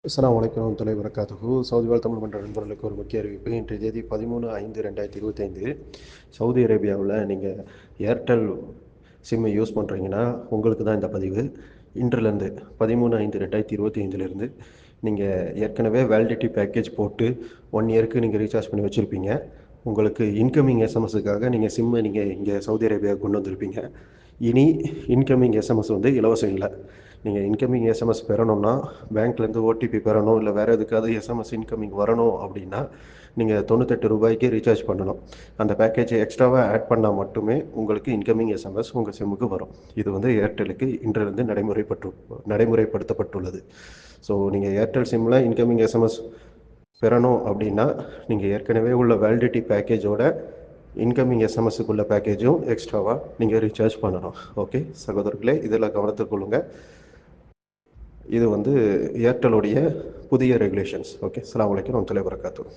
அஸ்ஸலாமு அலைக்கும் வரஹ்மத்துல்லாஹி வபரகாத்துஹு. சவுதி வாழ் தமிழ் மன்ற நண்பர்களுக்கு ஒரு முக்கிய அறிவிப்பு. இன்றைய தேதி 13/5/2025. சவுதி அரேபியாவில் நீங்கள் ஏர்டெல் சிம்மை யூஸ் பண்ணுறீங்கன்னா உங்களுக்கு தான் இந்த பதிவு. இன்றிலிருந்து 13/5/2025 நீங்கள் ஏற்கனவே வேலிடிட்டி பேக்கேஜ் போட்டு 1 இயருக்கு நீங்கள் ரீசார்ஜ் பண்ணி வச்சுருப்பீங்க. உங்களுக்கு இன்கமிங் எஸ்எம்எஸுக்காக நீங்கள் சிம்மை இங்கே சவுதி அரேபியாவுக்கு கொண்டு வந்திருப்பீங்க. இனி இன்கமிங் எஸ்எம்எஸ் இலவசம் இல்லை. நீங்கள் இன்கமிங் எஸ்எம்எஸ் பெறணும்னா பேங்க்லேருந்து ஓடிபி பெறணும், இல்லை வேறு எதுக்காவது எஸ்எம்எஸ் இன்கமிங் வரணும் அப்படின்னா நீங்கள் 98 ரூபாய்க்கு ரீசார்ஜ் பண்ணணும். அந்த பேக்கேஜை எக்ஸ்ட்ராவாக ஆட் பண்ணால் மட்டுமே உங்களுக்கு இன்கமிங் எஸ்எம்எஸ் உங்கள் சிம்முக்கு வரும். இது ஏர்டெலுக்கு இன்றிலிருந்து நடைமுறைப்படுத்தப்பட்டுள்ளது. ஸோ நீங்கள் ஏர்டெல் சிம்மில் இன்கமிங் எஸ்எம்எஸ் பெறணும் அப்படின்னா நீங்கள் ஏற்கனவே உள்ள வேலிடிட்டி பேக்கேஜோட இன்கமிங் எஸ்எம்எஸ்க்குள்ள பேக்கேஜும் எக்ஸ்ட்ராவாக நீங்கள் ரீசார்ஜ் பண்ணணும். ஓகே சகோதரர்களே, இதில் கவனத்தில் கொள்ளுங்கள். இது ஏர்டெலுடைய புதிய ரெகுலேஷன்ஸ். ஓகே, அஸ்ஸலாமு அலைக்கும் வரஹ்மத்துல்லாஹி வபரகாத்துஹு.